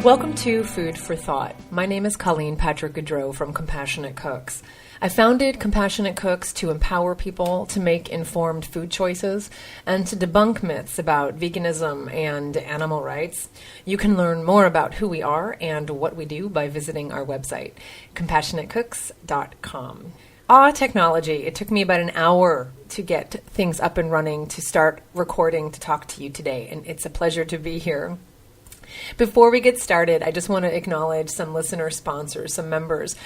Welcome to Food for Thought. My name is Colleen Patrick-Goudreau from Compassionate Cooks. I founded Compassionate Cooks to empower people to make informed food choices and to debunk myths about veganism and animal rights. You can learn more about who we are and what we do by visiting our website, compassionatecooks.com. Technology. It took me about an hour to get things up and running to start recording to talk to you today, and it's a pleasure to be here. Before we get started, I just want to acknowledge some listener sponsors, some members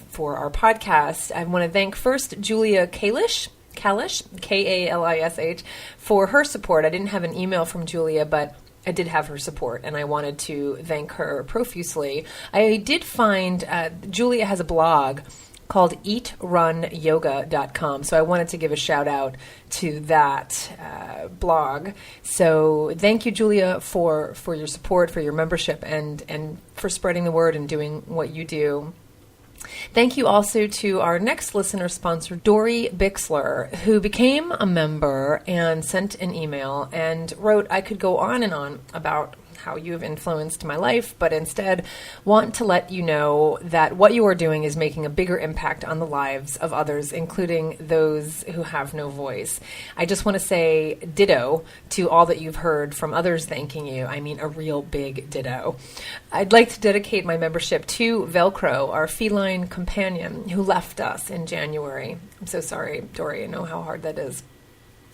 for our podcast. I want to thank first Julia Kalish, K-A-L-I-S-H, for her support. I didn't have an email from Julia, but I did have her support, and I wanted to thank her profusely. I did find Julia has a blog called eatrunyoga.com. So I wanted to give a shout out to that blog. So thank you, Julia, for your support, for your membership, and for spreading the word and doing what you do. Thank you also to our next listener sponsor, Dory Bixler, who became a member and sent an email and wrote, I could go on and on about how you have influenced my life, but instead want to let you know that what you are doing is making a bigger impact on the lives of others, including those who have no voice. I just want to say ditto to all that you've heard from others thanking you. I mean, a real big ditto. I'd like to dedicate my membership to Velcro, our feline companion who left us in January. I'm so sorry, Dory. I know how hard that is.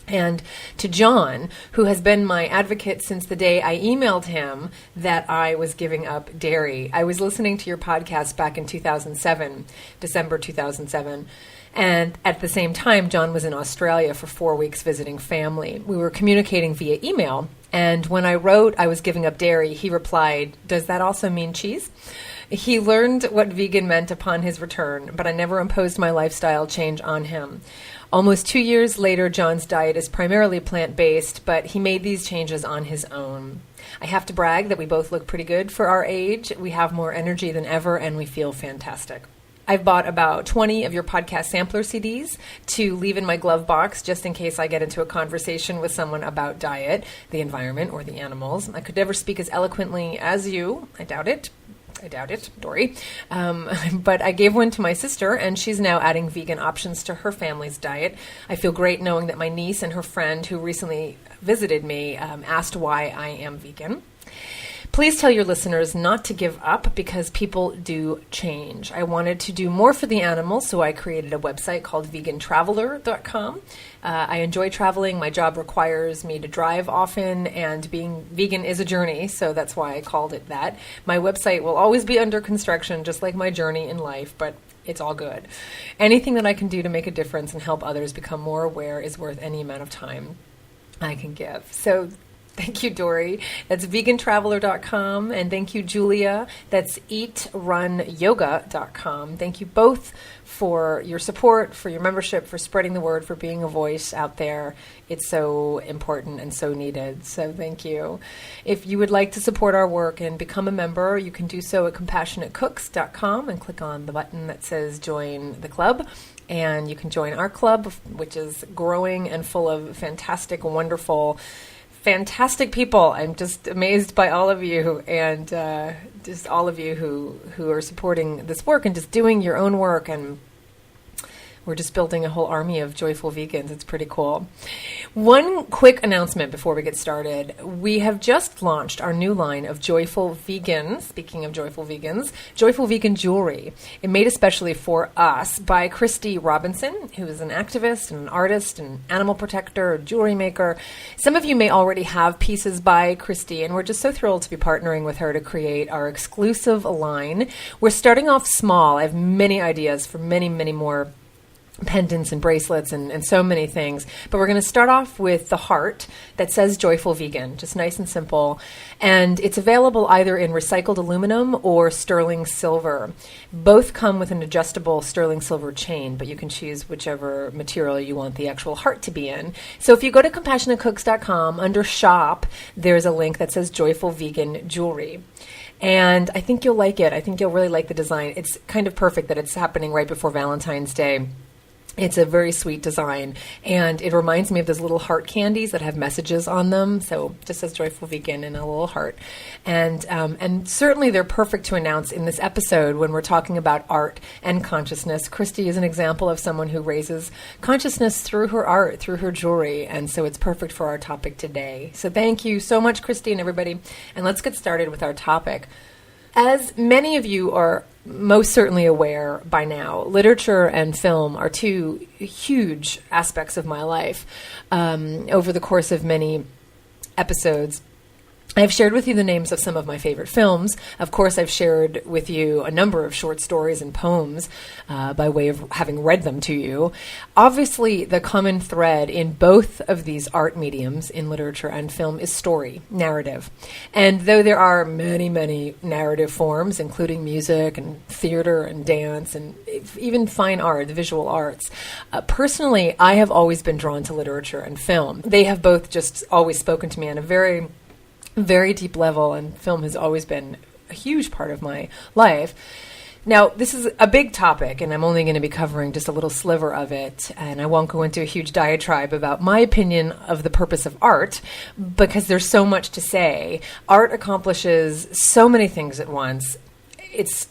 And to John, who has been my advocate since the day I emailed him that I was giving up dairy. I was listening to your podcast back in 2007, December 2007. And at the same time, John was in Australia for 4 weeks visiting family. We were communicating via email. And when I wrote I was giving up dairy, he replied, "Does that also mean cheese?" He learned what vegan meant upon his return, but I never imposed my lifestyle change on him. Almost 2 years later, John's diet is primarily plant-based, but he made these changes on his own. I have to brag that we both look pretty good for our age. We have more energy than ever, and we feel fantastic. I've bought about 20 of your podcast sampler CDs to leave in my glove box just in case I get into a conversation with someone about diet, the environment, or the animals. I could never speak as eloquently as you. I doubt it, Dory. But I gave one to my sister, and she's now adding vegan options to her family's diet. I feel great knowing that my niece and her friend who recently visited me asked why I am vegan. Please tell your listeners not to give up because people do change. I wanted to do more for the animals, so I created a website called vegantraveler.com. I enjoy traveling. My job requires me to drive often, and being vegan is a journey, so that's why I called it that. My website will always be under construction, just like my journey in life, but it's all good. Anything that I can do to make a difference and help others become more aware is worth any amount of time I can give. So thank you, Dory. That's vegantraveler.com. And thank you, Julia. That's eatrunyoga.com. Thank you both for your support, for your membership, for spreading the word, for being a voice out there. It's so important and so needed. So thank you. If you would like to support our work and become a member, you can do so at compassionatecooks.com and click on the button that says Join the Club. And you can join our club, which is growing and full of fantastic, wonderful, fantastic people. I'm just amazed by all of you, and just all of you who are supporting this work and just doing your own work, and we're just building a whole army of joyful vegans. It's pretty cool. One quick announcement before we get started. We have just launched our new line of Joyful Vegan, speaking of Joyful Vegans, Joyful Vegan Jewelry. It made especially for us by Christy Robinson, who is an activist and an artist and animal protector, a jewelry maker. Some of you may already have pieces by Christy, and we're just so thrilled to be partnering with her to create our exclusive line. We're starting off small. I have many ideas for many, many more pendants and bracelets and so many things. But we're going to start off with the heart that says Joyful Vegan, just nice and simple. And it's available either in recycled aluminum or sterling silver. Both come with an adjustable sterling silver chain, but you can choose whichever material you want the actual heart to be in. So if you go to compassionatecooks.com, under shop, there's a link that says Joyful Vegan Jewelry. And I think you'll like it. I think you'll really like the design. It's kind of perfect that it's happening right before Valentine's Day. It's a very sweet design, and it reminds me of those little heart candies that have messages on them. So just says Joyful Vegan and a little heart. And certainly they're perfect to announce in this episode when we're talking about art and consciousness. Christy is an example of someone who raises consciousness through her art, through her jewelry, and so it's perfect for our topic today. So thank you so much, Christy and everybody, and let's get started with our topic. As many of you are most certainly aware by now, literature and film are two huge aspects of my life. Over the course of many episodes, I've shared with you the names of some of my favorite films. Of course, I've shared with you a number of short stories and poems by way of having read them to you. Obviously, the common thread in both of these art mediums, in literature and film, is story, narrative. And though there are many, many narrative forms, including music and theater and dance and even fine art, the visual arts, personally, I have always been drawn to literature and film. They have both just always spoken to me on a very deep level, and film has always been a huge part of my life. Now, this is a big topic, and I'm only going to be covering just a little sliver of it, and I won't go into a huge diatribe about my opinion of the purpose of art, because there's so much to say. Art accomplishes so many things at once. It's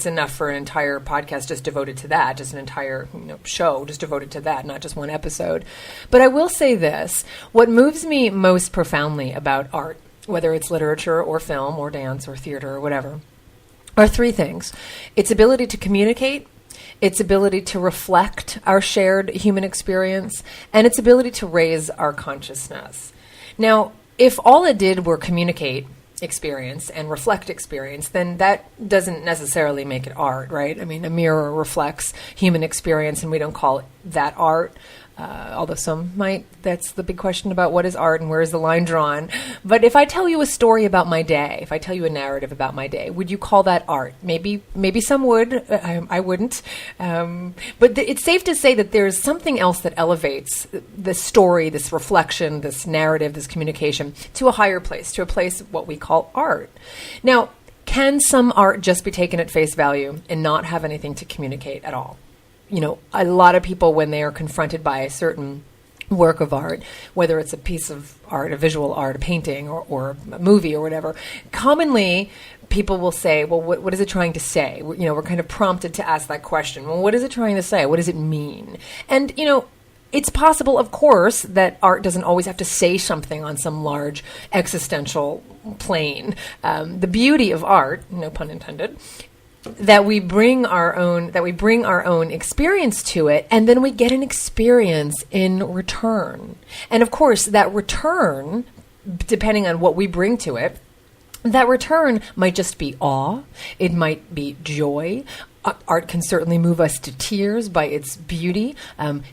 enough for an entire podcast just devoted to that, just an entire show just devoted to that, not just one episode. But I will say this, what moves me most profoundly about art, whether it's literature or film or dance or theater or whatever, are three things. Its ability to communicate, its ability to reflect our shared human experience, and its ability to raise our consciousness. Now, if all it did were communicate experience and reflect experience, then that doesn't necessarily make it art, right? I mean, a mirror reflects human experience, and we don't call that art. Although some might. That's the big question about what is art and where is the line drawn. But if I tell you a story about my day, if I tell you a narrative about my day, would you call that art? Maybe some would. I wouldn't. But it's safe to say that there's something else that elevates this story, this reflection, this narrative, this communication to a higher place, to a place what we call art. Now, can some art just be taken at face value and not have anything to communicate at all? A lot of people, when they are confronted by a certain work of art, whether it's a piece of art, a visual art, a painting, or a movie or whatever, commonly people will say, well, what is it trying to say? We're kind of prompted to ask that question. Well, what is it trying to say? What does it mean? And, it's possible, of course, that art doesn't always have to say something on some large existential plane. The beauty of art, no pun intended, that we bring our own experience to it, and then we get an experience in return. And of course, that return, depending on what we bring to it, that return might just be awe. It might be joy. Art can certainly move us to tears by its beauty.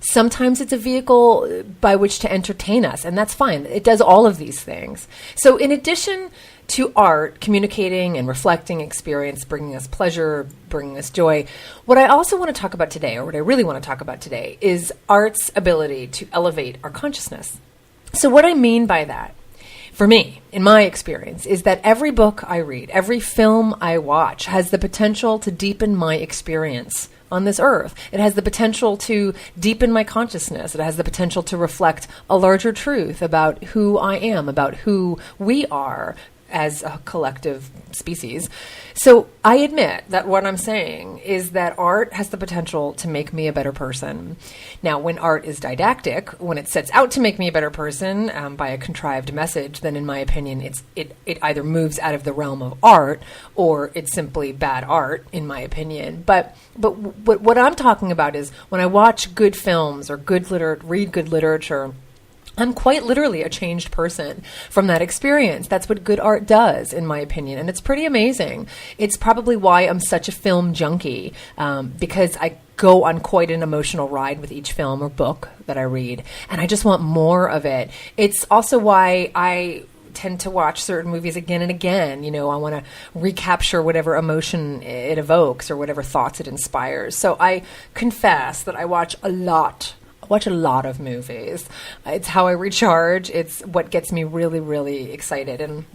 Sometimes it's a vehicle by which to entertain us, and that's fine. It does all of these things. So in addition to art communicating and reflecting experience, bringing us pleasure, bringing us joy, what I also want to talk about today, or what I really want to talk about today, is art's ability to elevate our consciousness. So what I mean by that, for me, in my experience, is that every book I read, every film I watch has the potential to deepen my experience on this earth. It has the potential to deepen my consciousness. It has the potential to reflect a larger truth about who I am, about who we are as a collective species. So I admit that what I'm saying is that art has the potential to make me a better person. Now, when art is didactic, when it sets out to make me a better person by a contrived message, then in my opinion, it either moves out of the realm of art, or it's simply bad art, in my opinion. But what I'm talking about is when I watch good films or read good literature, I'm quite literally a changed person from that experience. That's what good art does, in my opinion, and it's pretty amazing. It's probably why I'm such a film junkie, because I go on quite an emotional ride with each film or book that I read, and I just want more of it. It's also why I tend to watch certain movies again and again. I want to recapture whatever emotion it evokes or whatever thoughts it inspires. So I confess that I watch a lot of movies. It's how I recharge. It's what gets me really, really excited. And,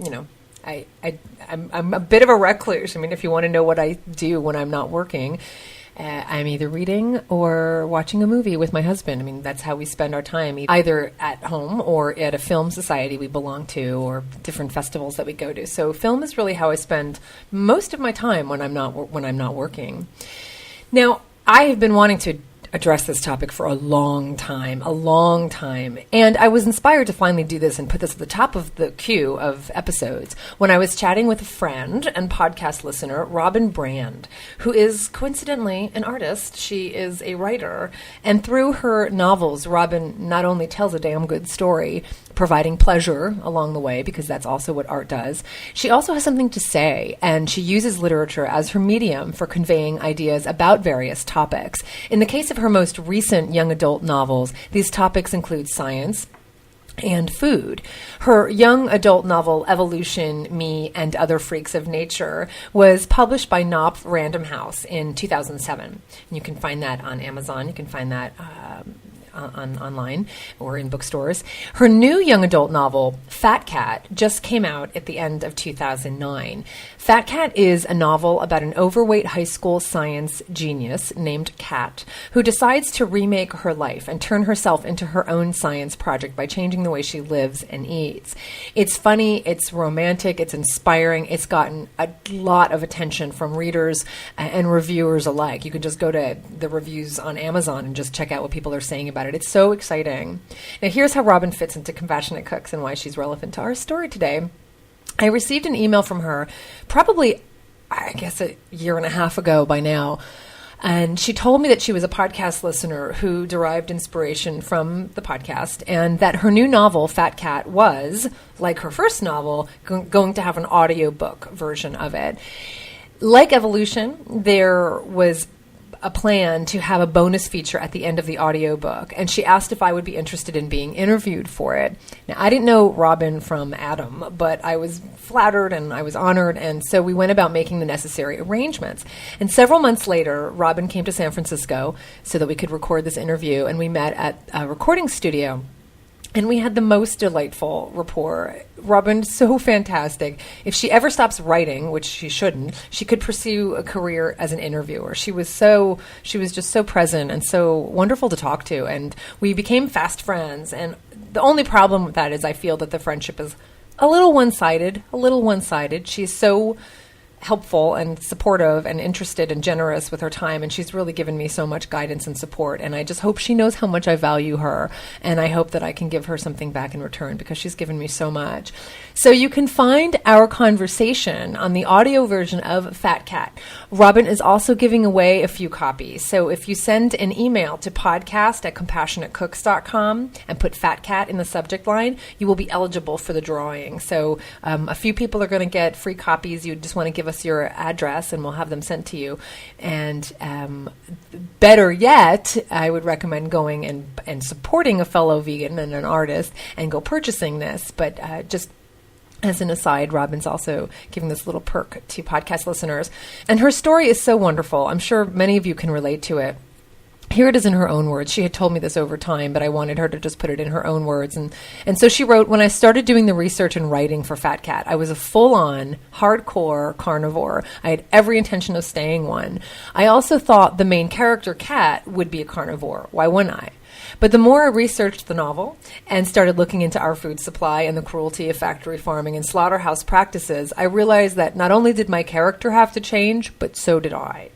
I'm a bit of a recluse. I mean, if you want to know what I do when I'm not working, I'm either reading or watching a movie with my husband. I mean, that's how we spend our time, either at home or at a film society we belong to or different festivals that we go to. So film is really how I spend most of my time when I'm not working. Now, I have been wanting to address this topic for a long time. And I was inspired to finally do this and put this at the top of the queue of episodes when I was chatting with a friend and podcast listener, Robin Brand, who is coincidentally an artist. She is a writer. And through her novels, Robin not only tells a damn good story, providing pleasure along the way, because that's also what art does. She also has something to say, and she uses literature as her medium for conveying ideas about various topics. In the case of her most recent young adult novels, these topics include science and food. Her young adult novel, Evolution, Me, and Other Freaks of Nature, was published by Knopf Random House in 2007. And you can find that on Amazon. You can find that online or in bookstores. Her new young adult novel, Fat Cat, just came out at the end of 2009. Fat Cat is a novel about an overweight high school science genius named Cat, who decides to remake her life and turn herself into her own science project by changing the way she lives and eats. It's funny, it's romantic, it's inspiring, it's gotten a lot of attention from readers and reviewers alike. You can just go to the reviews on Amazon and just check out what people are saying about it. It's so exciting. Now, here's how Robin fits into Compassionate Cooks and why she's relevant to our story today. I received an email from her probably, I guess, a year and a half ago by now. And she told me that she was a podcast listener who derived inspiration from the podcast and that her new novel, Fat Cat, was, like her first novel, going to have an audiobook version of it. Like Evolution, there was a plan to have a bonus feature at the end of the audiobook, and she asked if I would be interested in being interviewed for it. Now, I didn't know Robin from Adam, but I was flattered and I was honored, and so we went about making the necessary arrangements. And several months later, Robin came to San Francisco so that we could record this interview, and we met at a recording studio. And we had the most delightful rapport. Robin's so fantastic. If she ever stops writing, which she shouldn't, she could pursue a career as an interviewer. She was just so present and so wonderful to talk to. And we became fast friends. And the only problem with that is I feel that the friendship is a little one-sided. She's so helpful and supportive and interested and generous with her time, and she's really given me so much guidance and support, and I just hope she knows how much I value her, and I hope that I can give her something back in return because she's given me so much. So you can find our conversation on the audio version of Fat Cat. Robin is also giving away a few copies, so if you send an email to podcast@compassionatecooks.com and put Fat Cat in the subject line, you will be eligible for the drawing. So a few people are going to get free copies. You just want to give us your address and we'll have them sent to you. And better yet, I would recommend going and supporting a fellow vegan and an artist and go purchasing this. But just as an aside, Robin's also giving this little perk to podcast listeners. And her story is so wonderful. I'm sure many of you can relate to it. Here it is in her own words. She had told me this over time, but I wanted her to just put it in her own words. And so she wrote, when I started doing the research and writing for Fat Cat, I was a full-on, hardcore carnivore. I had every intention of staying one. I also thought the main character, Cat, would be a carnivore. Why wouldn't I? But the more I researched the novel and started looking into our food supply and the cruelty of factory farming and slaughterhouse practices, I realized that not only did my character have to change, but so did I.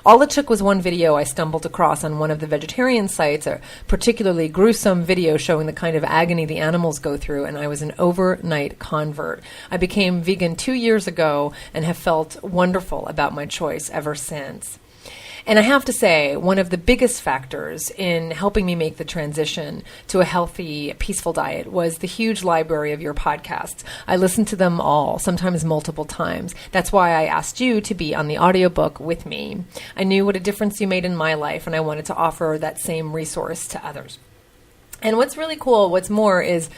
All it took was one video I stumbled across on one of the vegetarian sites, a particularly gruesome video showing the kind of agony the animals go through, and I was an overnight convert. I became vegan 2 years ago and have felt wonderful about my choice ever since. And I have to say, one of the biggest factors in helping me make the transition to a healthy, peaceful diet was the huge library of your podcasts. I listened to them all, sometimes multiple times. That's why I asked you to be on the audiobook with me. I knew what a difference you made in my life, and I wanted to offer that same resource to others. And what's really cool, what's more, is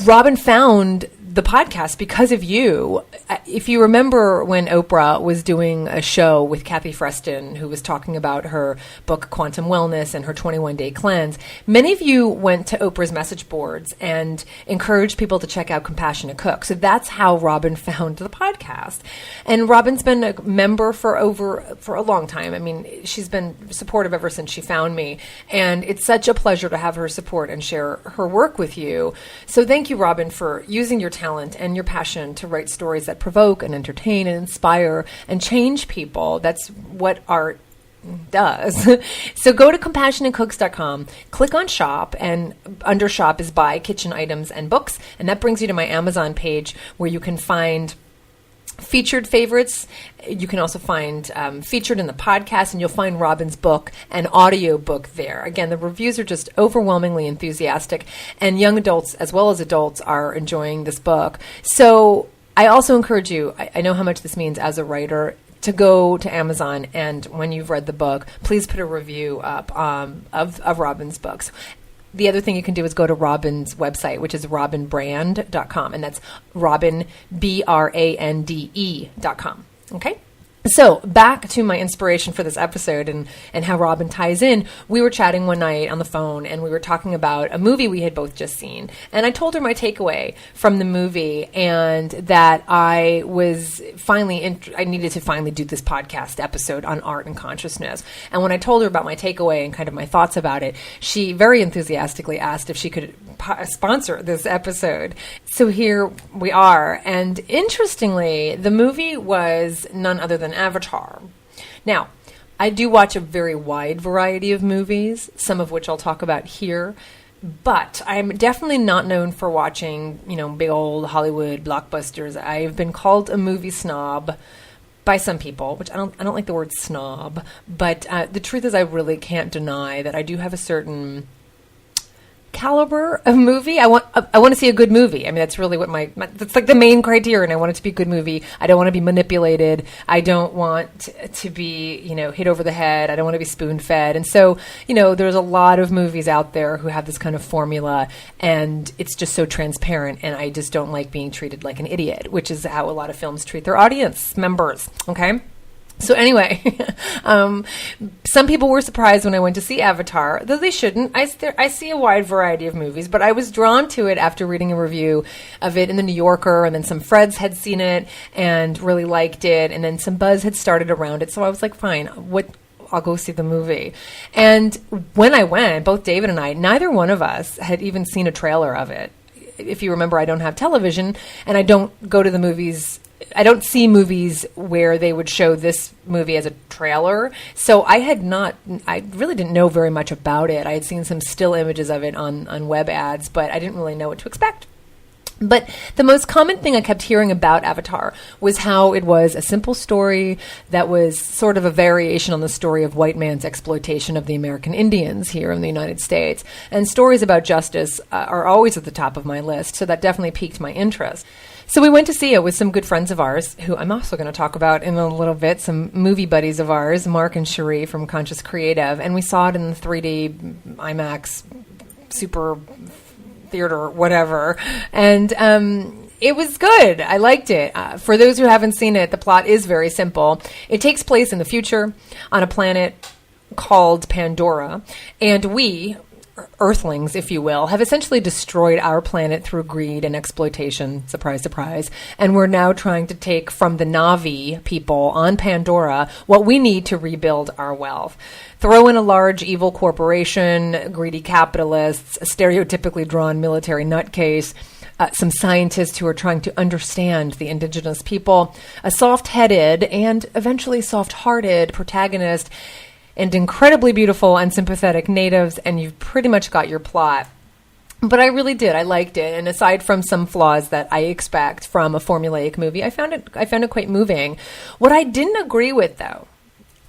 Robin found the podcast because of you. If you remember when Oprah was doing a show with Kathy Freston, who was talking about her book Quantum Wellness and her 21-day cleanse, many of you went to Oprah's message boards and encouraged people to check out Compassionate Cook. So that's how Robin found the podcast. And Robin's been a member for a long time. I mean, she's been supportive ever since she found me. And it's such a pleasure to have her support and share her work with you. So thank you, Robin, for using your talent and your passion to write stories that provoke and entertain and inspire and change people. That's what art does. So go to compassionatecooks.com, click on shop, and under shop is buy kitchen items and books. And that brings you to my Amazon page where you can find featured favorites. You can also find featured in the podcast, and you'll find Robin's book and audio book there. Again, the reviews are just overwhelmingly enthusiastic, and young adults as well as adults are enjoying this book. So I also encourage you, I know how much this means as a writer, to go to Amazon, and when you've read the book, please put a review up of Robin's books. The other thing you can do is go to Robin's website, which is robinbrande.com, and that's Robin, BRANDE.com. Okay? So back to my inspiration for this episode and how Robin ties in. We were chatting one night on the phone, and we were talking about a movie we had both just seen. And I told her my takeaway from the movie, and that I was I needed to finally do this podcast episode on art and consciousness. And when I told her about my takeaway and kind of my thoughts about it, she very enthusiastically asked if she could sponsor this episode. So here we are. And interestingly, the movie was none other than Avatar. Now, I do watch a very wide variety of movies, some of which I'll talk about here, but I'm definitely not known for watching, big old Hollywood blockbusters. I've been called a movie snob by some people, which I don't like the word snob, but the truth is I really can't deny that I do have a certain caliber of movie. I want to see a good movie. I mean, that's really what that's like the main criterion. I want it to be a good movie. I don't want to be manipulated. I don't want to be, hit over the head. I don't want to be spoon-fed. And so, there's a lot of movies out there who have this kind of formula, and it's just so transparent, and I just don't like being treated like an idiot, which is how a lot of films treat their audience members, okay? So anyway, some people were surprised when I went to see Avatar, though they shouldn't. I see a wide variety of movies, but I was drawn to it after reading a review of it in the New Yorker, and then some friends had seen it and really liked it, and then some buzz had started around it. So I was like, fine, I'll go see the movie. And when I went, both David and I, neither one of us had even seen a trailer of it. If you remember, I don't have television, and I don't go to the movies. I don't see movies where they would show this movie as a trailer. So I really didn't know very much about it. I had seen some still images of it on web ads, but I didn't really know what to expect. But the most common thing I kept hearing about Avatar was how it was a simple story that was sort of a variation on the story of white man's exploitation of the American Indians here in the United States. And stories about justice are always at the top of my list, so that definitely piqued my interest. So we went to see it with some good friends of ours, who I'm also going to talk about in a little bit, some movie buddies of ours, Mark and Cherie from Conscious Creative, and we saw it in the 3D IMAX Super Theater, whatever, and it was good. I liked it. For those who haven't seen it, the plot is very simple. It takes place in the future on a planet called Pandora, and we, Earthlings, if you will, have essentially destroyed our planet through greed and exploitation, surprise, surprise, and we're now trying to take from the Na'vi people on Pandora what we need to rebuild our wealth. Throw in a large evil corporation, greedy capitalists, a stereotypically drawn military nutcase, some scientists who are trying to understand the indigenous people, a soft-headed and eventually soft-hearted protagonist, and incredibly beautiful and sympathetic natives, and you've pretty much got your plot. But I really did. I liked it. And aside from some flaws that I expect from a formulaic movie, I found it quite moving. What I didn't agree with, though,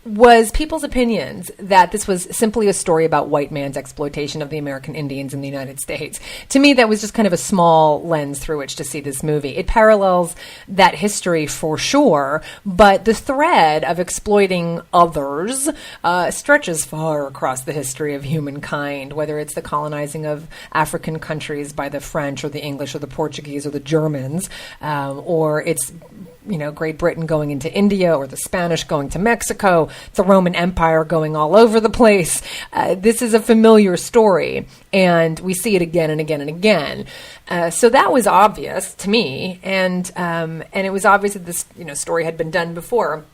was people's opinions that this was simply a story about white man's exploitation of the American Indians in the United States. To me, that was just kind of a small lens through which to see this movie. It parallels that history for sure, but the thread of exploiting others stretches far across the history of humankind, whether it's the colonizing of African countries by the French or the English or the Portuguese or the Germans, or it's Great Britain going into India, or the Spanish going to Mexico, the Roman Empire going all over the place. This is a familiar story, and we see it again and again and again. So that was obvious to me, and it was obvious that this story had been done before.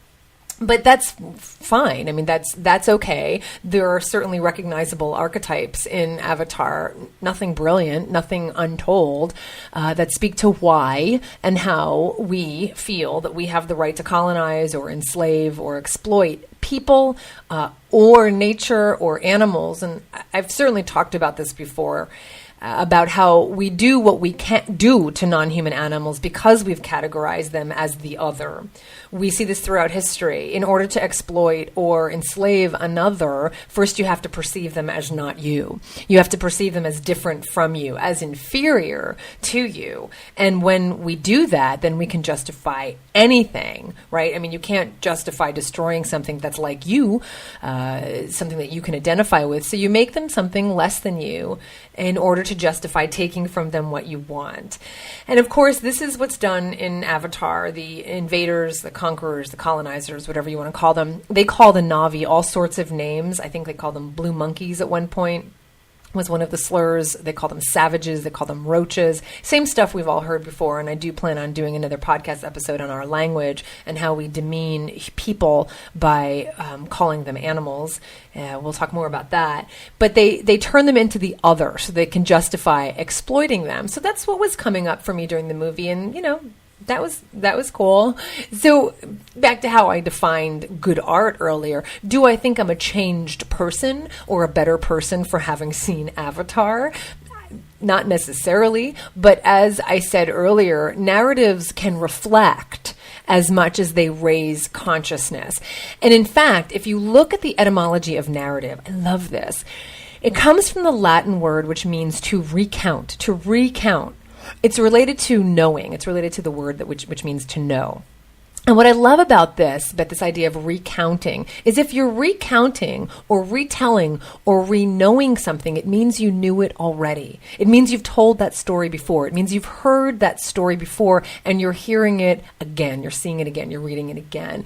But that's fine. I mean, that's okay. There are certainly recognizable archetypes in Avatar, nothing brilliant, nothing untold, that speak to why and how we feel that we have the right to colonize or enslave or exploit people or nature or animals. And I've certainly talked about this before, about how we do what we can't do to non-human animals because we've categorized them as the other. We see this throughout history. In order to exploit or enslave another, first you have to perceive them as not you. You have to perceive them as different from you, as inferior to you. And when we do that, then we can justify anything, right? I mean, you can't justify destroying something that's like you, something that you can identify with. So you make them something less than you in order to justify taking from them what you want. And of course, this is what's done in Avatar. The invaders, the conquerors, the colonizers, whatever you want to call them, they call the Na'vi all sorts of names. I think they called them blue monkeys at one point, was one of the slurs. They call them savages. They call them roaches. Same stuff we've all heard before, and I do plan on doing another podcast episode on our language and how we demean people by calling them animals. We'll talk more about that. But they turn them into the other so they can justify exploiting them. So that's what was coming up for me during the movie, and, that was cool. So back to how I defined good art earlier. Do I think I'm a changed person or a better person for having seen Avatar? Not necessarily, but as I said earlier, narratives can reflect as much as they raise consciousness. And in fact, if you look at the etymology of narrative, I love this. It comes from the Latin word which means to recount, to recount. It's related to knowing. It's related to the word which means to know. And what I love about this idea of recounting, is if you're recounting or retelling or re-knowing something, it means you knew it already. It means you've told that story before. It means you've heard that story before and you're hearing it again. You're seeing it again. You're reading it again.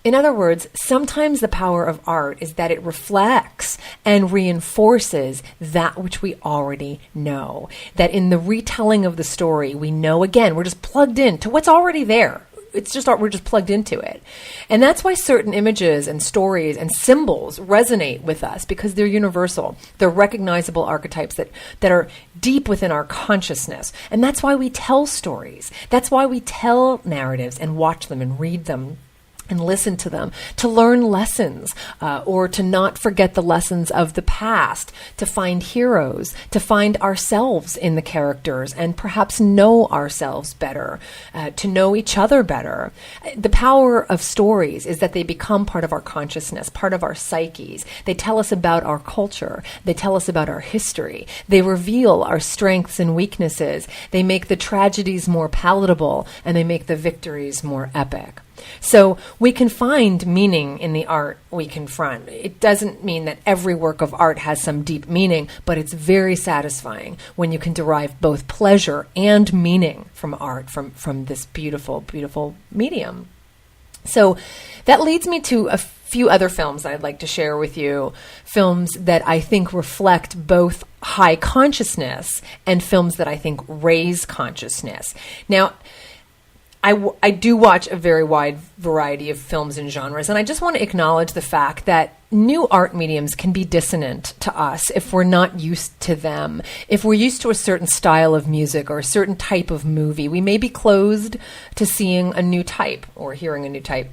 In other words, sometimes the power of art is that it reflects and reinforces that which we already know. That in the retelling of the story, we know again, we're just plugged in to what's already there. We're just plugged into it. And that's why certain images and stories and symbols resonate with us, because they're universal. They're recognizable archetypes that are deep within our consciousness. And that's why we tell stories. That's why we tell narratives and watch them and read them and listen to them, to learn lessons, or to not forget the lessons of the past, to find heroes, to find ourselves in the characters and perhaps know ourselves better, to know each other better. The power of stories is that they become part of our consciousness, part of our psyches. They tell us about our culture. They tell us about our history. They reveal our strengths and weaknesses. They make the tragedies more palatable, and they make the victories more epic. So we can find meaning in the art we confront. It doesn't mean that every work of art has some deep meaning, but it's very satisfying when you can derive both pleasure and meaning from art, from this beautiful, beautiful medium. So that leads me to a few other films I'd like to share with you, films that I think reflect both high consciousness and films that I think raise consciousness. Now, I do watch a very wide variety of films and genres, and I just want to acknowledge the fact that new art mediums can be dissonant to us if we're not used to them. If we're used to a certain style of music or a certain type of movie, we may be closed to seeing a new type or hearing a new type.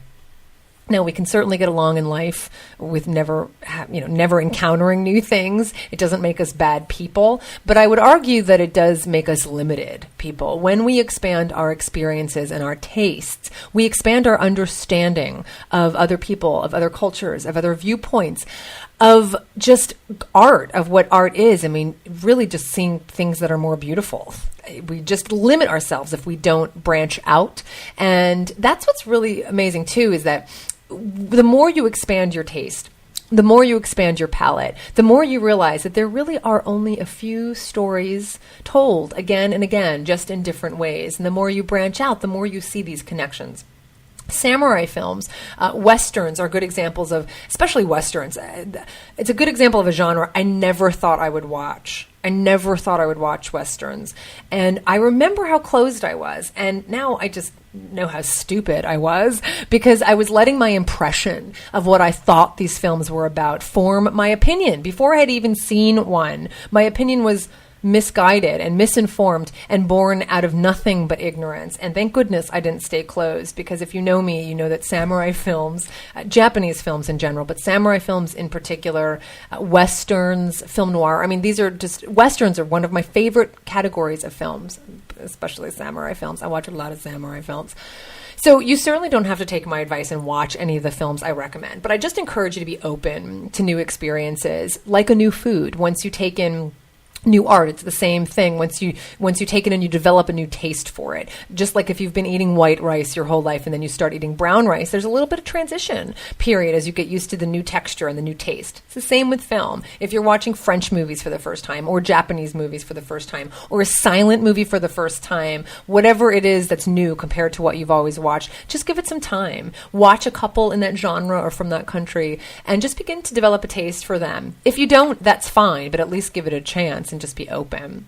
Now, we can certainly get along in life with never encountering new things. It doesn't make us bad people, but I would argue that it does make us limited people. When we expand our experiences and our tastes, we expand our understanding of other people, of other cultures, of other viewpoints, of just art, of what art is. I mean, really just seeing things that are more beautiful. We just limit ourselves if we don't branch out. And that's what's really amazing too, is that the more you expand your taste, the more you expand your palette, the more you realize that there really are only a few stories told again and again, just in different ways. And the more you branch out, the more you see these connections. Samurai films, Westerns are good examples of, especially Westerns. It's a good example of a genre I never thought I would watch. I never thought I would watch Westerns. And I remember how closed I was. And now I just know how stupid I was, because I was letting my impression of what I thought these films were about form my opinion. Before I had even seen one, my opinion was misguided and misinformed and born out of nothing but ignorance. And thank goodness I didn't stay closed, because if you know me, you know that samurai films, Japanese films in general, but samurai films in particular, Westerns, film noir, I mean, Westerns are one of my favorite categories of films, especially samurai films. I watch a lot of samurai films. So you certainly don't have to take my advice and watch any of the films I recommend, but I just encourage you to be open to new experiences, like a new food. Once you take in new art, it's the same thing. Once you take it and you develop a new taste for it, just like if you've been eating white rice your whole life and then you start eating brown rice, there's a little bit of transition period as you get used to the new texture and the new taste. It's the same with film. If you're watching French movies for the first time, or Japanese movies for the first time, or a silent movie for the first time, whatever it is that's new compared to what you've always watched, just give it some time. Watch a couple in that genre or from that country and just begin to develop a taste for them. If you don't, that's fine, but at least give it a chance and just be open.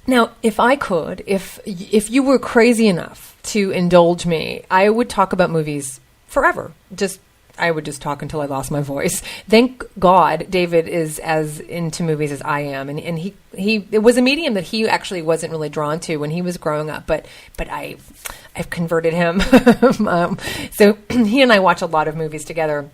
Now, if you were crazy enough to indulge me, I would talk about movies forever. I would just talk until I lost my voice. Thank God David is as into movies as I am. And it was a medium that he actually wasn't really drawn to when he was growing up, but I've converted him. So he and I watch a lot of movies together,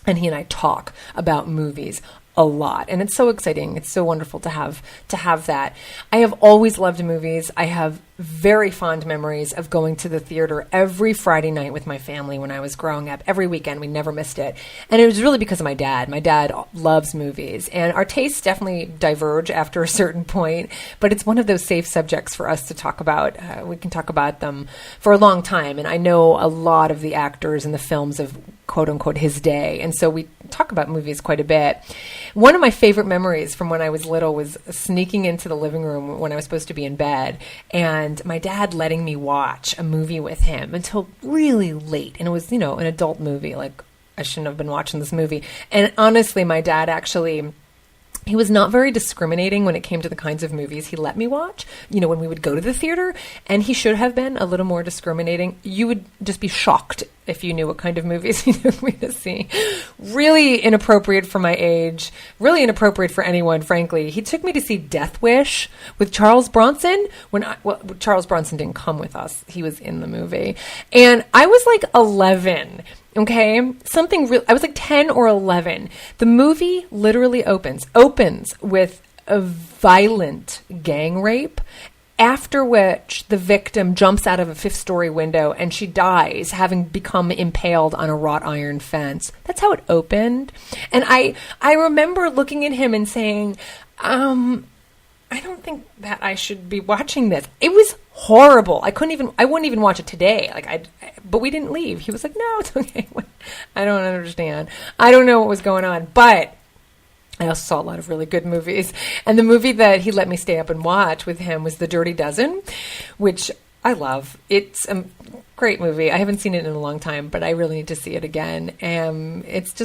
and he and I talk about movies a lot. And it's so exciting. It's so wonderful to have that. I have always loved movies. I have very fond memories of going to the theater every Friday night with my family when I was growing up. Every weekend, we never missed it. And it was really because of my dad. My dad loves movies, and our tastes definitely diverge after a certain point, but it's one of those safe subjects for us to talk about. We can talk about them for a long time, and I know a lot of the actors in the films of quote unquote his day, and so we talk about movies quite a bit. One of my favorite memories from when I was little was sneaking into the living room when I was supposed to be in bed, and my dad letting me watch a movie with him until really late. And it was, an adult movie. Like, I shouldn't have been watching this movie. And honestly, my dad actually, he was not very discriminating when it came to the kinds of movies he let me watch, when we would go to the theater. And he should have been a little more discriminating. You would just be shocked if you knew what kind of movies he took me to see. Really inappropriate for my age. Really inappropriate for anyone, frankly. He took me to see Death Wish with Charles Bronson. Charles Bronson didn't come with us. He was in the movie. And I was like 11. Okay, I was like 10 or 11. The movie literally opens with a violent gang rape, after which the victim jumps out of a fifth-story window and she dies, having become impaled on a wrought iron fence. That's how it opened. And I remember looking at him and saying, I don't think that I should be watching this. It was horrible. I wouldn't even watch it today. But we didn't leave. He was like, no, it's okay. I don't understand. I don't know what was going on. But I also saw a lot of really good movies. And the movie that he let me stay up and watch with him was The Dirty Dozen, which I love. It's a great movie. I haven't seen it in a long time, but I really need to see it again. It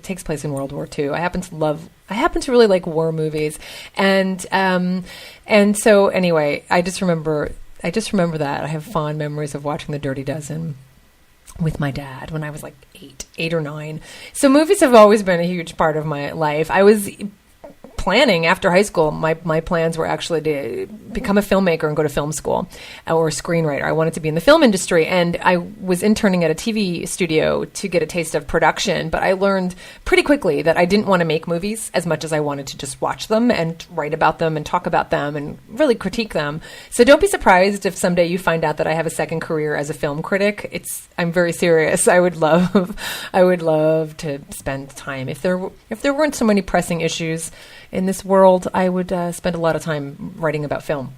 takes place in World War II. I happen to really like war movies. And so anyway, I just remember that. I have fond memories of watching The Dirty Dozen with my dad when I was like 8 or 9. So movies have always been a huge part of my life. I was planning after high school. My plans were actually to become a filmmaker and go to film school or a screenwriter. I wanted to be in the film industry, and I was interning at a TV studio to get a taste of production, but I learned pretty quickly that I didn't want to make movies as much as I wanted to just watch them and write about them and talk about them and really critique them. So don't be surprised if someday you find out that I have a second career as a film critic. I'm very serious. I would love to spend time. If there weren't so many pressing issues in this world, I would spend a lot of time writing about film.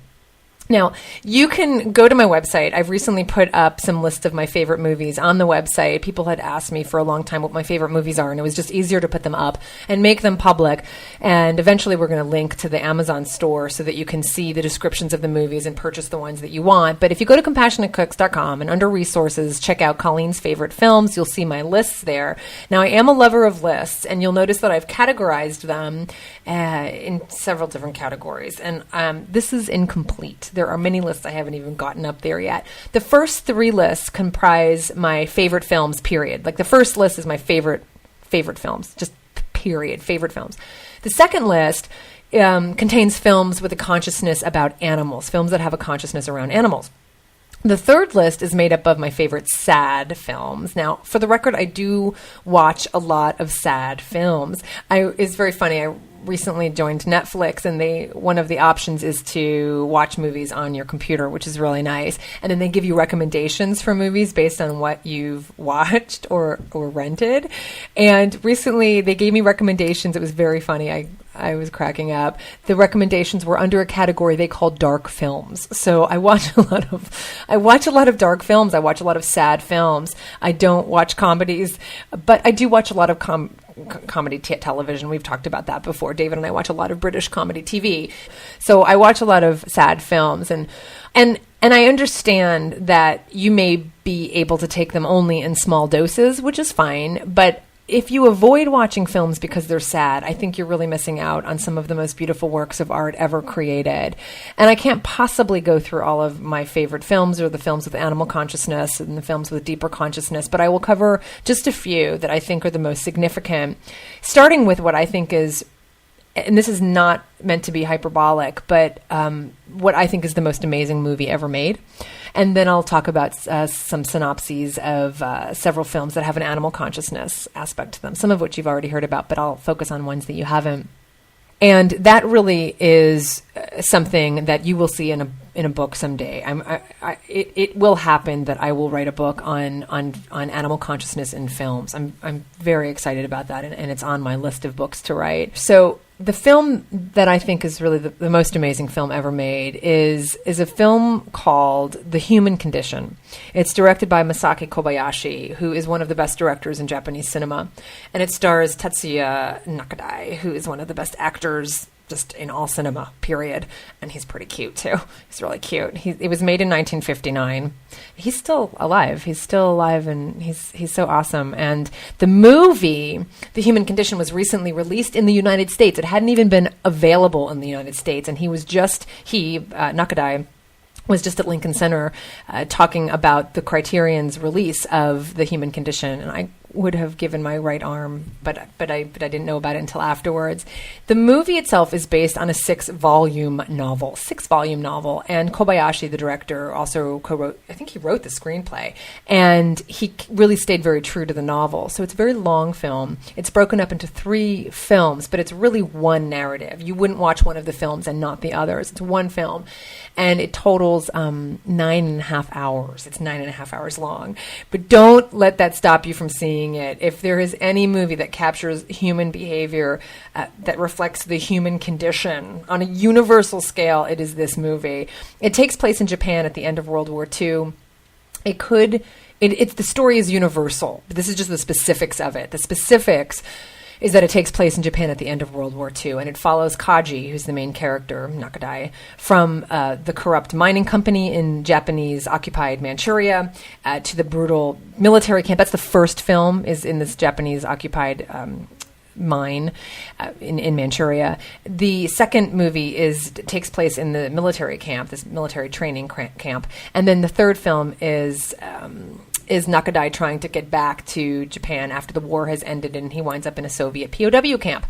Now, you can go to my website. I've recently put up some list of my favorite movies on the website. People had asked me for a long time what my favorite movies are, and it was just easier to put them up and make them public. And eventually we're going to link to the Amazon store so that you can see the descriptions of the movies and purchase the ones that you want. But if you go to CompassionateCooks.com and under resources, check out Colleen's favorite films, you'll see my lists there. Now, I am a lover of lists, and you'll notice that I've categorized them in several different categories. And this is incomplete. There are many lists I haven't even gotten up there yet. The first 3 lists comprise my favorite films, period. Like the first list is my favorite films, just period, favorite films. The second list contains films with a consciousness about animals, films that have a consciousness around animals. The third list is made up of my favorite sad films. Now, for the record, I do watch a lot of sad films. It's very funny. I recently joined Netflix, and one of the options is to watch movies on your computer, which is really nice. And then they give you recommendations for movies based on what you've watched or rented. And recently they gave me recommendations. It was very funny. I was cracking up. The recommendations were under a category they call dark films. So I watch a lot of dark films. I watch a lot of sad films. I don't watch comedies, but I do watch a lot of comedy television. We've talked about that before. David and I watch a lot of British comedy TV. So I watch a lot of sad films, and I understand that you may be able to take them only in small doses, which is fine, but if you avoid watching films because they're sad, I think you're really missing out on some of the most beautiful works of art ever created. And I can't possibly go through all of my favorite films or the films with animal consciousness and the films with deeper consciousness, but I will cover just a few that I think are the most significant, starting with what I think is, and this is not meant to be hyperbolic, but what I think is the most amazing movie ever made. And then I'll talk about some synopses of several films that have an animal consciousness aspect to them, some of which you've already heard about, but I'll focus on ones that you haven't. And that really is something that you will see in a book someday. It will happen that I will write a book on animal consciousness in films. I'm very excited about that, and it's on my list of books to write. So the film that I think is really the most amazing film ever made is a film called The Human Condition. It's directed by Masaki Kobayashi, who is one of the best directors in Japanese cinema. And it stars Tetsuya Nakadai, who is one of the best actors just in all cinema, period. And he's pretty cute, too. He's really cute. It was made in 1959. He's still alive. And he's so awesome. And the movie, The Human Condition, was recently released in the United States. It hadn't even been available in the United States. And Nakadai, was just at Lincoln Center talking about the Criterion's release of The Human Condition. And I would have given my right arm, but I didn't know about it until afterwards. The movie itself is based on a 6-volume novel, and Kobayashi, the director, also co-wrote, I think he wrote the screenplay, and he really stayed very true to the novel. So it's a very long film. It's broken up into 3 films, but it's really one narrative. You wouldn't watch one of the films and not the others. It's one film, and it totals 9.5 hours. It's 9.5 hours long. But don't let that stop you from seeing it. If there is any movie that captures human behavior that reflects the human condition on a universal scale, it is this movie. It takes place in Japan at the end of World War II. The story is universal, but this is just the specifics of it. The specifics is that it takes place in Japan at the end of World War II, and it follows Kaji, who's the main character, Nakadai, from the corrupt mining company in Japanese-occupied Manchuria to the brutal military camp. That's the first film, is in this Japanese-occupied mine in Manchuria. The second movie takes place in the military camp, this military training camp, and then the third film is is Nakadai trying to get back to Japan after the war has ended, and he winds up in a Soviet POW camp.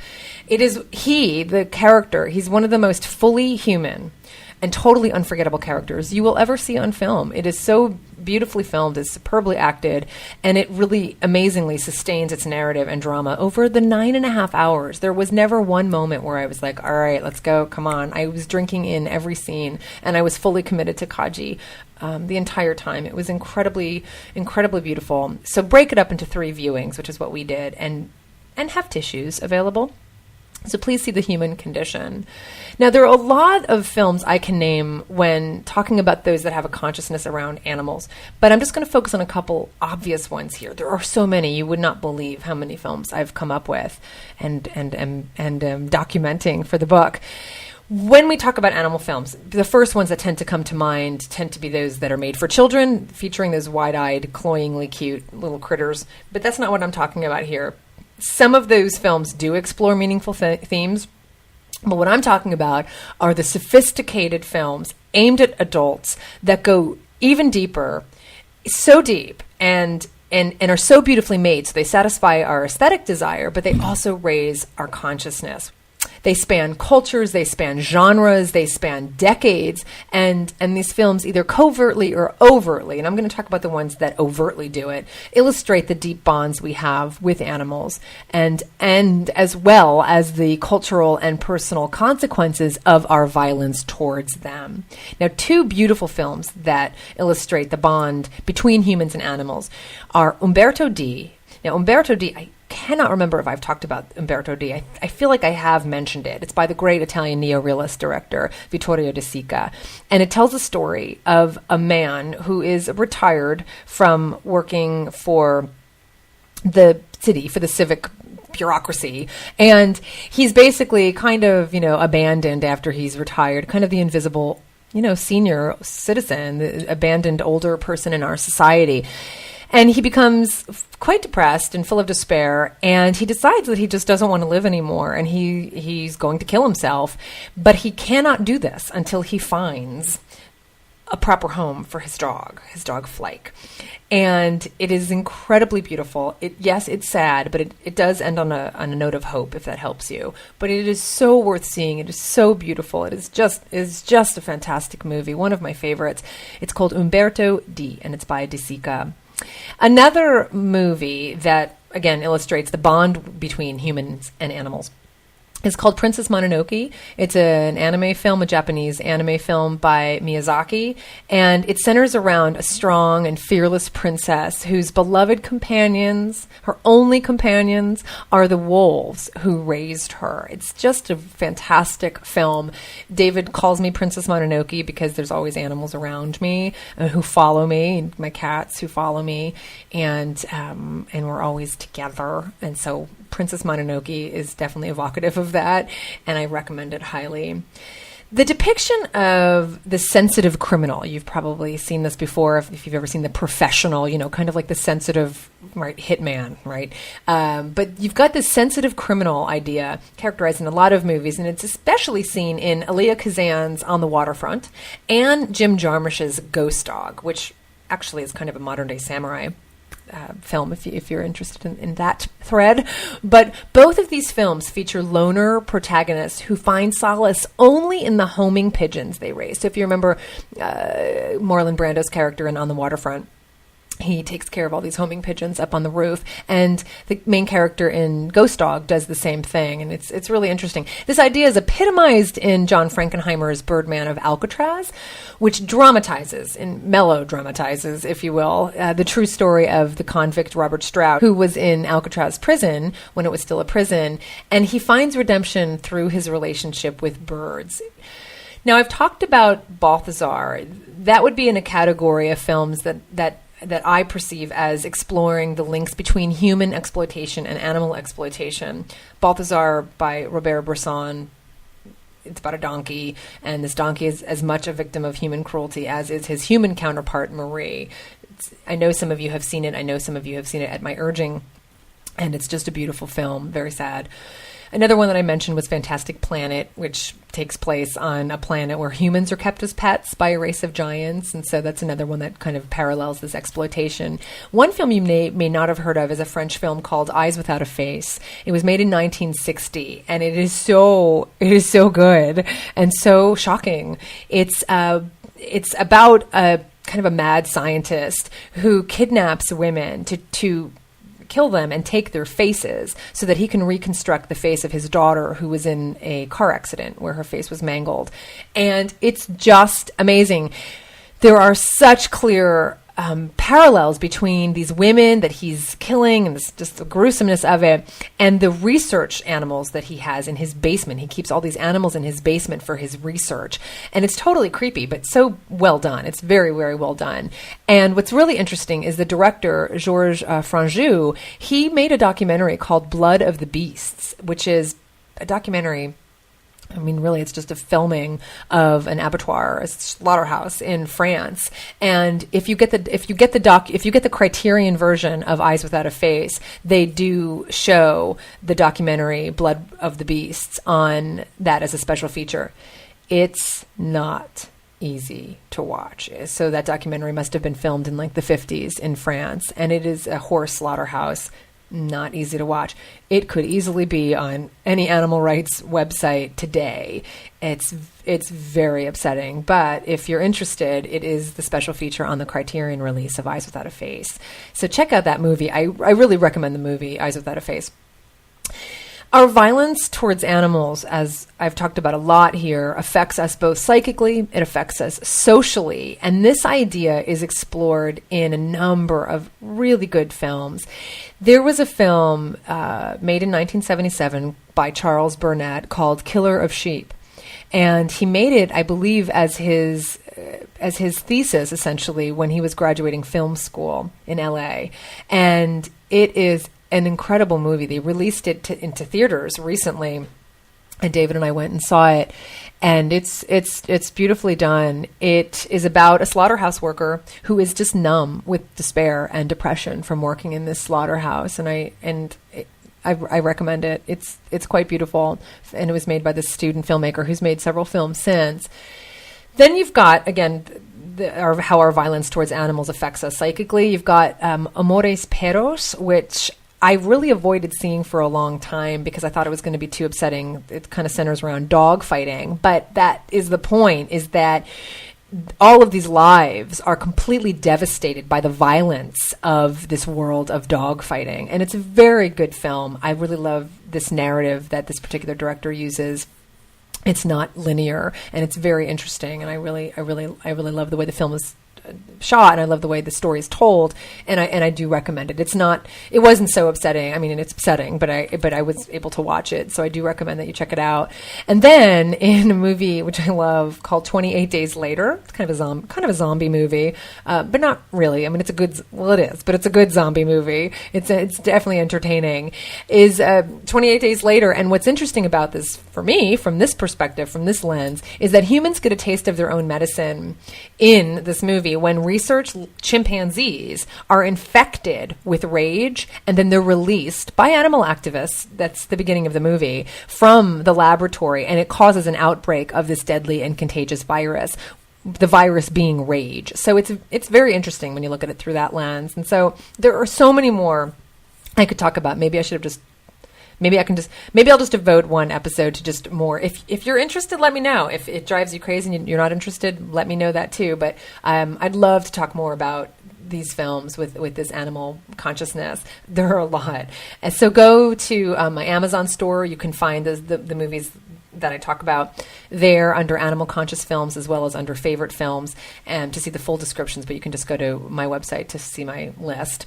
It is the character, he's one of the most fully human and totally unforgettable characters you will ever see on film. It is so beautifully filmed, it's superbly acted, and it really amazingly sustains its narrative and drama over the 9.5 hours. There was never one moment where I was like, all right, let's go, come on. I was drinking in every scene, and I was fully committed to Kaji the entire time. It was incredibly, incredibly beautiful. So break it up into 3 viewings, which is what we did, and have tissues available. So please see The Human Condition. Now, there are a lot of films I can name when talking about those that have a consciousness around animals, but I'm just going to focus on a couple obvious ones here. There are so many. You would not believe how many films I've come up with and documenting for the book. When we talk about animal films, the first ones that tend to come to mind tend to be those that are made for children, featuring those wide-eyed, cloyingly cute little critters. But that's not what I'm talking about here. Some of those films do explore meaningful themes, but what I'm talking about are the sophisticated films aimed at adults that go even deeper, so deep, and are so beautifully made. So they satisfy our aesthetic desire, but they also raise our consciousness. They span cultures, they span genres, they span decades, and these films, either covertly or overtly, and I'm going to talk about the ones that overtly do it, illustrate the deep bonds we have with animals, and as well as the cultural and personal consequences of our violence towards them. Now, 2 beautiful films that illustrate the bond between humans and animals are Umberto D. Now, Umberto D., I cannot remember if I've talked about Umberto D. I feel like I have mentioned it. It's by the great Italian neorealist director Vittorio De Sica. And it tells the story of a man who is retired from working for the city, for the civic bureaucracy. And he's basically kind of, abandoned after he's retired, kind of the invisible, senior citizen, the abandoned older person in our society. And he becomes quite depressed and full of despair, and he decides that he just doesn't want to live anymore, and he's going to kill himself. But he cannot do this until he finds a proper home for his dog Flake. And it is incredibly beautiful. Yes, it's sad, but it does end on a note of hope, if that helps you. But it is so worth seeing. It is so beautiful. It is just a fantastic movie, one of my favorites. It's called Umberto D, and it's by De Sica. Another movie that, again, illustrates the bond between humans and animals is called Princess Mononoke. It's an anime film, a Japanese anime film by Miyazaki, and it centers around a strong and fearless princess whose beloved companions, her only companions, are the wolves who raised her. It's just a fantastic film. David calls me Princess Mononoke because there's always animals around me who follow me, my cats who follow me, and we're always together. And so Princess Mononoke is definitely evocative of that, and I recommend it highly. The depiction of the sensitive criminal, you've probably seen this before if you've ever seen The Professional, kind of like the sensitive, right, hitman, right? But you've got this sensitive criminal idea characterized in a lot of movies, and it's especially seen in Elia Kazan's On the Waterfront and Jim Jarmusch's Ghost Dog, which actually is kind of a modern-day samurai film, if you're interested in that thread. But both of these films feature loner protagonists who find solace only in the homing pigeons they raise. So if you remember Marlon Brando's character in On the Waterfront, he takes care of all these homing pigeons up on the roof, and the main character in Ghost Dog does the same thing, and it's really interesting. This idea is epitomized in John Frankenheimer's Birdman of Alcatraz, which dramatizes and melodramatizes, if you will, the true story of the convict Robert Stroud, who was in Alcatraz prison when it was still a prison, and he finds redemption through his relationship with birds. Now, I've talked about Balthazar. That would be in a category of films that I perceive as exploring the links between human exploitation and animal exploitation. Balthazar by Robert Bresson, it's about a donkey, and this donkey is as much a victim of human cruelty as is his human counterpart, Marie. I know some of you have seen it. I know some of you have seen it at my urging, and it's just a beautiful film, very sad. Another one that I mentioned was Fantastic Planet, which takes place on a planet where humans are kept as pets by a race of giants. And so that's another one that kind of parallels this exploitation. One film you may not have heard of is a French film called Eyes Without a Face. It was made in 1960, and it is so good and so shocking. It's about a kind of a mad scientist who kidnaps women to kill them and take their faces so that he can reconstruct the face of his daughter who was in a car accident where her face was mangled. And it's just amazing. There are such clear parallels between these women that he's killing and just the gruesomeness of it and the research animals that he has in his basement. He keeps all these animals in his basement for his research. And it's totally creepy, but so well done. It's very, very well done. And what's really interesting is the director, Georges Franju, he made a documentary called Blood of the Beasts, which is a documentary. I mean, really, it's just a filming of an abattoir, a slaughterhouse in France. And if you get the Criterion version of Eyes Without a Face, they do show the documentary Blood of the Beasts on that as a special feature. It's not easy to watch. So that documentary must have been filmed in like the 50s in France, and it is a horse slaughterhouse. Not easy to watch. It could easily be on any animal rights website today. It's very upsetting. But if you're interested, it is the special feature on the Criterion release of Eyes Without a Face. So check out that movie. I really recommend the movie Eyes Without a Face. Our violence towards animals, as I've talked about a lot here, affects us both psychically, it affects us socially, and this idea is explored in a number of really good films. There was a film made in 1977 by Charles Burnett called Killer of Sheep, and he made it, I believe, as his thesis, essentially, when he was graduating film school in LA, and it is an incredible movie. They released it into theaters recently, and David and I went and saw it, and it's beautifully done. It is about a slaughterhouse worker who is just numb with despair and depression from working in this slaughterhouse, and I recommend it. It's quite beautiful, and it was made by this student filmmaker who's made several films since. Then you've got, again, how our violence towards animals affects us psychically. You've got Amores Perros, which I really avoided seeing for a long time because I thought it was going to be too upsetting. It kind of centers around dog fighting, but that is the point, is that all of these lives are completely devastated by the violence of this world of dog fighting. And it's a very good film. I really love this narrative that this particular director uses. It's not linear, and it's very interesting. And I really love the way the film is shot, and I love the way the story is told, and I do recommend it. It wasn't so upsetting. I mean, it's upsetting, but I was able to watch it, so I do recommend that you check it out. And then in a movie which I love called 28 Days Later, it's kind of a zombie movie, but not really. I mean, it is, but it's a good zombie movie. It's definitely entertaining. Is 28 Days Later, and what's interesting about this for me, from this perspective, from this lens, is that humans get a taste of their own medicine in this movie when research chimpanzees are infected with rage, and then they're released by animal activists, that's the beginning of the movie, from the laboratory, and it causes an outbreak of this deadly and contagious virus, the virus being rage. So it's very interesting when you look at it through that lens. And so there are so many more I could talk about. Maybe I'll just devote one episode to just more. If you're interested, let me know. If it drives you crazy and you're not interested, let me know that too. But I'd love to talk more about these films with this animal consciousness. There are a lot. And so go to my Amazon store. You can find the movies that I talk about there under Animal Conscious Films, as well as under Favorite Films, and to see the full descriptions. But you can just go to my website to see my list.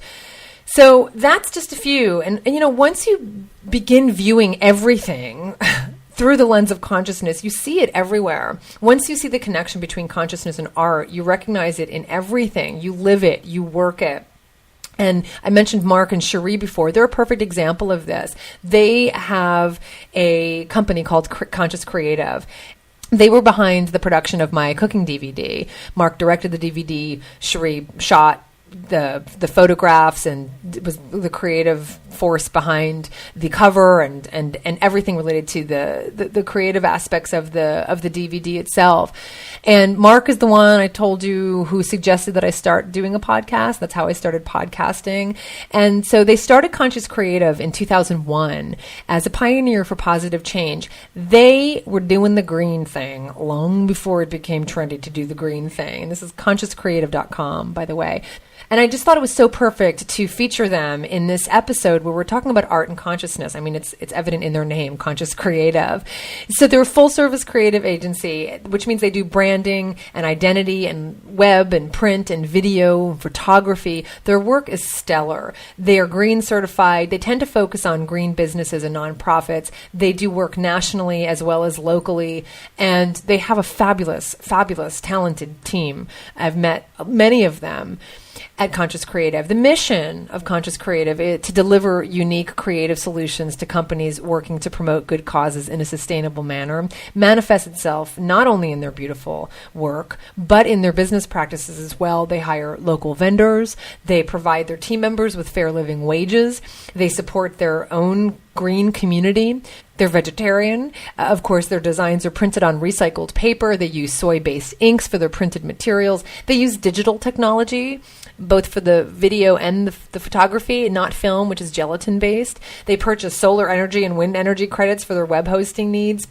So that's just a few. And once you begin viewing everything through the lens of consciousness, you see it everywhere. Once you see the connection between consciousness and art, you recognize it in everything. You live it, you work it. And I mentioned Mark and Cherie before. They're a perfect example of this. They have a company called Conscious Creative. They were behind the production of my cooking DVD. Mark directed the DVD. Cherie shot the photographs and was the creative force behind the cover and everything related to the creative aspects of the DVD itself. And Mark is the one I told you who suggested that I start doing a podcast. That's how I started podcasting. And so they started Conscious Creative in 2001 as a pioneer for positive change. They were doing the green thing long before it became trendy to do the green thing. And this is consciouscreative.com, by the way. And I just thought it was so perfect to feature them in this episode where we're talking about art and consciousness. I mean, it's evident in their name, Conscious Creative. So they're a full-service creative agency, which means they do branding and identity and web and print and video, photography. Their work is stellar. They are green certified. They tend to focus on green businesses and nonprofits. They do work nationally as well as locally. And they have a fabulous, fabulous, talented team. I've met many of them at Conscious Creative. The mission of Conscious Creative is to deliver unique creative solutions to companies working to promote good causes in a sustainable manner, manifests itself not only in their beautiful work, but in their business practices as well. They hire local vendors. They provide their team members with fair living wages. They support their own green community. They're vegetarian. Of course, their designs are printed on recycled paper. They use soy-based inks for their printed materials. They use digital technology, both for the video and the photography, not film, which is gelatin-based. They purchase solar energy and wind energy credits for their web hosting needs,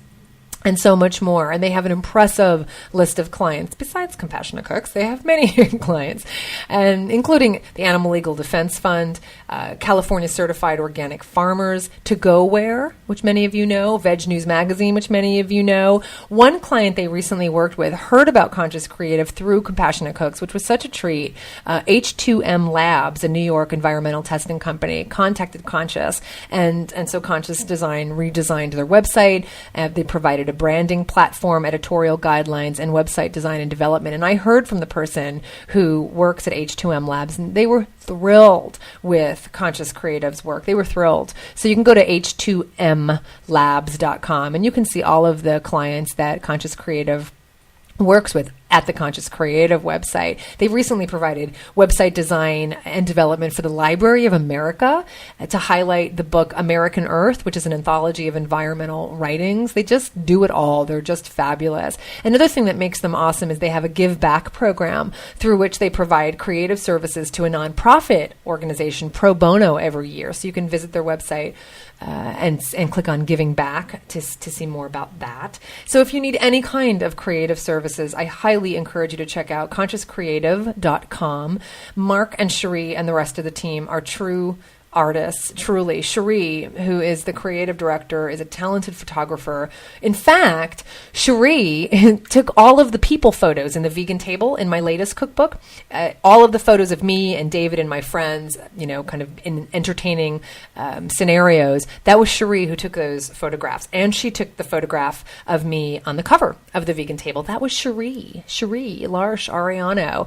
and so much more. And they have an impressive list of clients. Besides Compassionate Cooks, they have many clients, and including the Animal Legal Defense Fund, California Certified Organic Farmers, To Go Where, which many of you know, Veg News Magazine, which many of you know. One client they recently worked with heard about Conscious Creative through Compassionate Cooks, which was such a treat. H2M Labs, a New York environmental testing company, contacted Conscious, and so Conscious Design redesigned their website. They provided a branding platform, editorial guidelines, and website design and development. And I heard from the person who works at H2M Labs, and they were thrilled with Conscious Creative's work. They were thrilled. So you can go to h2mlabs.com and you can see all of the clients that Conscious Creative works with at the Conscious Creative website. They've recently provided website design and development for the Library of America to highlight the book American Earth, which is an anthology of environmental writings. They just do it all. They're just fabulous. Another thing that makes them awesome is they have a give back program through which they provide creative services to a nonprofit organization pro bono every year. So you can visit their website and click on Giving Back to see more about that. So if you need any kind of creative services, I highly encourage you to check out consciouscreative.com. Mark and Cherie and the rest of the team are true artists, truly. Cherie, who is the creative director, is a talented photographer. In fact, Cherie took all of the people photos in the vegan table in my latest cookbook, all of the photos of me and David and my friends, kind of in entertaining scenarios. That was Cherie who took those photographs. And she took the photograph of me on the cover of the vegan table. That was Cherie Larsh Ariano.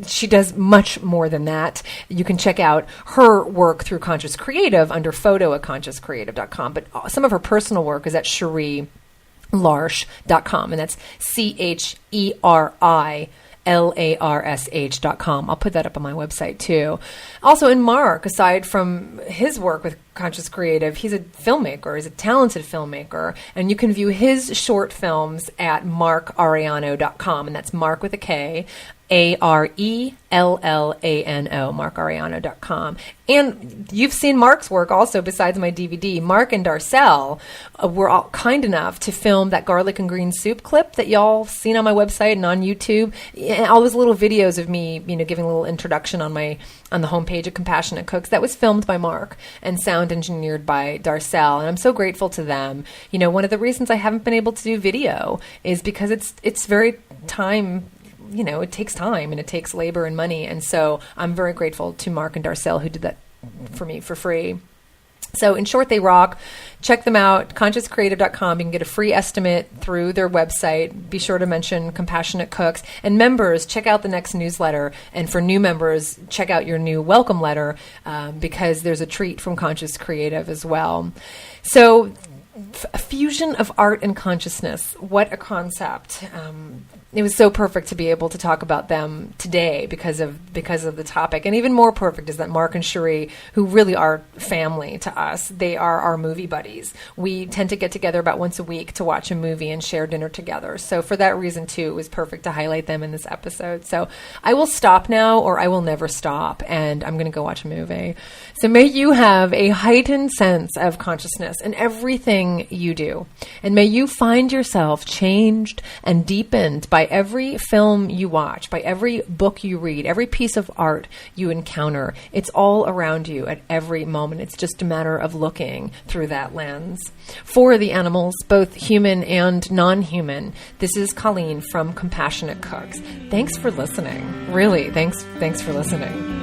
She does much more than that. You can check out her work through Conscious Creative under photo at consciouscreative.com. But some of her personal work is at CherieLarsh.com, and that's CherieLarsh.com. I'll put that up on my website too. Also, in Mark, aside from his work with Conscious Creative, he's a filmmaker. He's a talented filmmaker, and you can view his short films at markariano.com, and that's Mark with a K, Arellano, markariano.com. And you've seen Mark's work also besides my DVD. Mark and Darcel were all kind enough to film that garlic and green soup clip that y'all seen on my website and on YouTube. And all those little videos of me, giving a little introduction on the homepage of Compassionate Cooks. That was filmed by Mark and sound engineered by Darcel. And I'm so grateful to them. One of the reasons I haven't been able to do video is because it's very time. It takes time and it takes labor and money. And so I'm very grateful to Mark and Darcel who did that for me for free. So in short, they rock. Check them out, consciouscreative.com. You can get a free estimate through their website. Be sure to mention Compassionate Cooks. And members, check out the next newsletter. And for new members, check out your new welcome letter because there's a treat from Conscious Creative as well. So a fusion of art and consciousness. What a concept. it was so perfect to be able to talk about them today because of the topic. And even more perfect is that Mark and Cherie, who really are family to us, they are our movie buddies. We tend to get together about once a week to watch a movie and share dinner together. So for that reason, too, it was perfect to highlight them in this episode. So I will stop now, or I will never stop, and I'm going to go watch a movie. So may you have a heightened sense of consciousness in everything you do. And may you find yourself changed and deepened by every film you watch, by every book you read, every piece of art you encounter. It's all around you at every moment. It's just a matter of looking through that lens. For the animals, both human and non-human, this is Colleen from Compassionate Cooks. Thanks for listening. Really, thanks for listening.